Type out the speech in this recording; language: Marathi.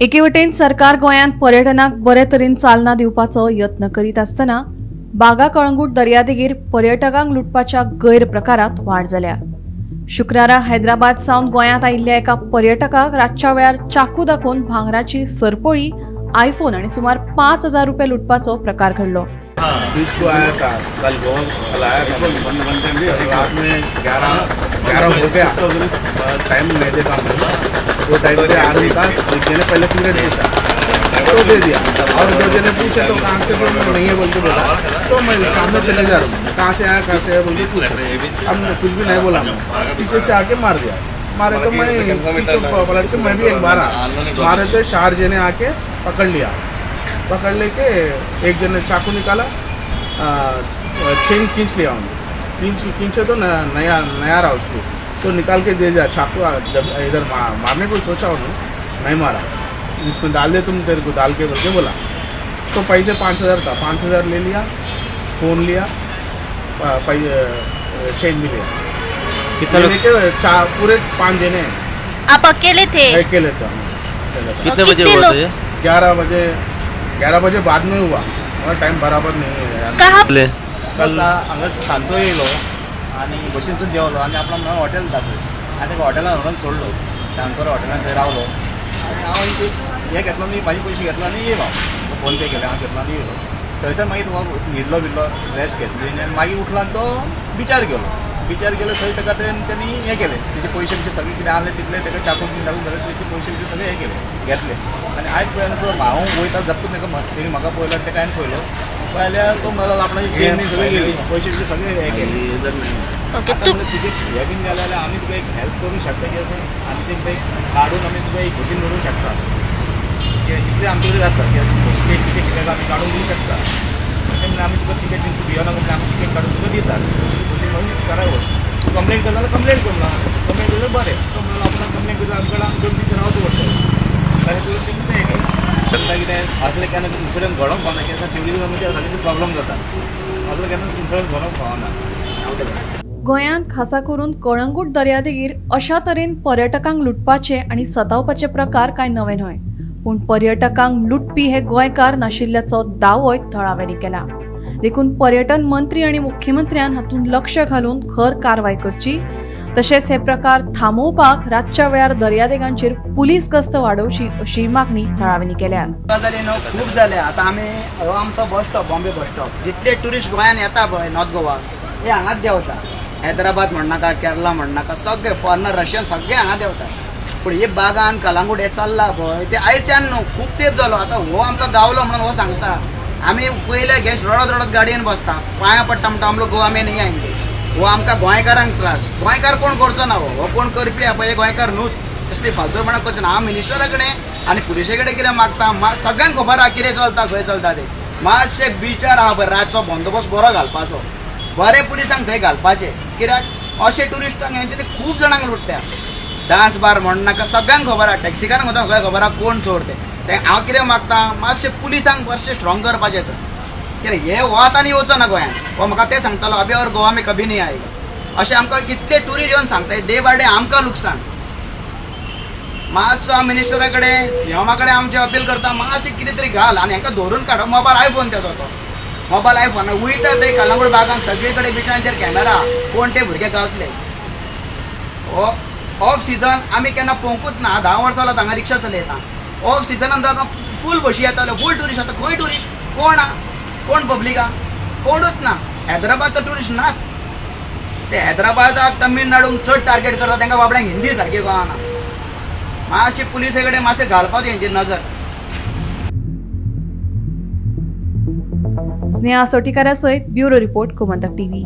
एके वटेन सरकार गोंयांत पर्यटनाक बरे तरेन चालना दिवपाचो यत्न करीत आसतना बागा कळंगूट दर्यादेगेर पर्यटकांक लुटपाच्या गैरप्रकारांत वाड जाल्या। शुक्रारा हैदराबाद सावन गोंयांत आयिल्ल्या एका पर्यटकाक रातच्या वेळार चाकू दाखोवन भांगराची सरपळी, आयफोन आणि सुमार 5,000 रुपये लुटपाचो प्रकार घडलो। बीच को आया था कल गोवा कल आया था रात में 11 हो गया टाइम नहीं देता वो टाइम पे आदमी था एक ने पहले सिगरेट पूछा तो दे दिया और दो जने पूछे तो कहाँ से बोल नहीं है बोल के बोला तो मैं सामने चले जा रहा हूँ कहाँ से आया कहाँ से बोल के हमने कुछ भी नहीं बोला पीछे से आके मार दिया मारे तो मैं पीछे पलट के मैं भी एक बार मारे तो 4 जने आके पकड़ लिया पकड़ लेके एक जन ने चाकू निकाला चेन खींच लिया उन्होंने खींचे तो नया रहा उसको तो निकाल के दे दिया चाकू। जब इधर मारने को सोचा उन्होंने नहीं मारा इसमें डाल दे तुम तेरे को डाल के बोल के बोला तो पैसे 5,000 था 5,000 ले लिया फ़ोन लिया चेन भी लिया कितना लेके पूरे 5 जने। आप अकेले थे? अकेले थे। कितने बजे हुआ था? 11 बजे बाद में हुआ और टाइम बराबर नहीं है। कहाँ? कल हांगा सांजचो येयलो आनी बशीनसून देवलो आनी आपणाक हांगा हॉटेल दाखयलें आनी ताका हॉटेलान व्हरून सोडलो टांकर हॉटेलान थंय रावलो आनी हांव हें घेतलो आनी म्हाजे पयशे घेतलो आनी येयलो फोन पे केले हांव घेतलो आनी येयलो थंयसर मागीर न्हिदलो बिदलो रेस्ट घेतली आनी मागीर उठलो आनी तो बिचार गेलो थंय ताका तेणी हें केलें तेजे पयशे बिशे सगळे कितें आहले तितले ताका चाकून बी लागून सगळे तेजे पयशे बिशे सगळे हें केले घेतले आनी आयज पळयना तो हांव वयता झपकून ताका तेणी म्हाका पळयलो ताका हांवें पळयलो पळयल्यार तो म्हणलो आपणाची चेन बी सगळी गेली पयशे बिशे सगळे हें केले। ओके, तुजे हें बीन जालें जाल्यार आमी तुका एक हेल्प करूंक शकता की अशें आमी तें काडून आमी तुका एक बशीन व्हरूंक शकता इतलें आमचे कडेन जाता की टिकेट आमी काडून दिवंक शकता अशें म्हणून आमी तुका टिकेट तूं भियोना म्हणून आमी टिकेट काडून तुका दिता बशीन व्हरून कराय कंप्लेन करना जाल्यार कंप्लेन करना कंप्लेन केल्यार बरें तो म्हणून आपणाक कंप्लेन करता आमचे कडेन 2 दीस रावचें पडटलें आनी तुवें तें हें केलें कितें असलें केन्ना इन्सिडंट घडोवंक पावना कित्याक ट्युरिजमाचेर सगळे प्रॉब्लम जाता असलें केन्ना इन्सिडंट घडोवंक पावना। गोंयांत खासा करून कळंगूट दर्यादेगेर अशा तरेन पर्यटकांक लुटपाचे आणि सतावपाचे प्रकार कांय नवे न्हय, पूण पर्यटकांक लुटपी हे गोंयकार नाशिल्ल्याचो दावोय थळाव्यांनी केला। देखून पर्यटन मंत्री आणि मुख्यमंत्र्यान हातूंत लक्ष घालून खर कारवाय करची तशेंच हे प्रकार थांबोवपाक रातच्या वेळार दर्यादेगांचेर पुलीस गस्त वाडोवची अशी मागणी थळाव्यांनी केल्या। खूप झाले आता आम्ही आमचो bus stop Bombay bus stop जितले टुरिस्ट गोंयान येता पळय नॉर्थ गोवा हे हांगाच देंवता हैदराबाद म्हणनाका केरला म्हणनाका सगळे फॉरेनर रशियन सगळे हांगा देंवता पूण हे बागान कलांगूट हे चल्ला पळय ते आयच्यान न्हू खूब तेंप जालो आतां हो आमकां गावलो म्हणून हो सांगता आमी पयले गेस्ट रडत गाडयेन बसता पांयां पडटा म्हणटा आमलो गोवा में नहीं आएंगे हो आमकां गोंयकारांक त्रास गोंयकार कोण करचो ना हो कोण करपी आहा पळय गोंयकार न्हूच कसली फालतूपणां करचो ना हांव मिनिस्टरा कडेन आनी पुलिशे कडेन कितें मागता सगळ्यांक खबर आहा कितें चलता खंय चलता तें मातशे बिचार आहा पळय रातचो बंदोबस्त बरो घालपाचो बरे पुलिसांक थंय घालपाचे कित्याक अशे टुरिस्टांक हेंच्यांनी खूब जाणांक लुटल्या डान्स बार म्हणनाका सगळ्यांक खबर आहा टॅक्सीकारांक सुद्दां खंय खबर आहा कोण चोर ते हांव कितें मागता मातशे पुलिसांक मातशें स्ट्रॉंग करपाचें तर कित्याक हे हो आतां येवचो ना गोंयान हो म्हाका तें सांगतालो अभी और गोवा में कभी नहीं आएगा अशें आमकां कितले टुरिस्ट येवन सांगता डे बाय डे आमकां लुकसाण मातसो हांव मिनिस्टरा कडेन सीएमा कडेन आमचें अपील करता मातशें कितें तरी घाल आनी हांकां धरून काड मोबायल आयफोन तेजो तो मोबायल आयफोन वयता थंय कलंगूट बागान सगळे कडेन बिचांचेर कॅमेरा कोण ते भुरगे गावतले ऑफ सीजन आमी केन्ना पळोवंकूच ना 10 वर्सां जालां हांगा रिक्षा चलयता ऑफ सिजनान जाता फूल बशी येताल्यो फूल टुरिस्ट आता खंय टुरिस्ट कोण आहा कोण पब्लीक आहा कोणूच ना हैदराबाद तो टुरिस्ट नात ते हैदराबादाक तमिळनाडूक चड टार्गेट करता तांकां बाबड्यांक हिंदी सारकी कळना मातशे पुलिसे कडेन मातशें घालपाचें हेंचेर नजर। स्नेहा सोटीकारा सयत ब्युरो रिपोर्ट गोमंतक टीव्ही।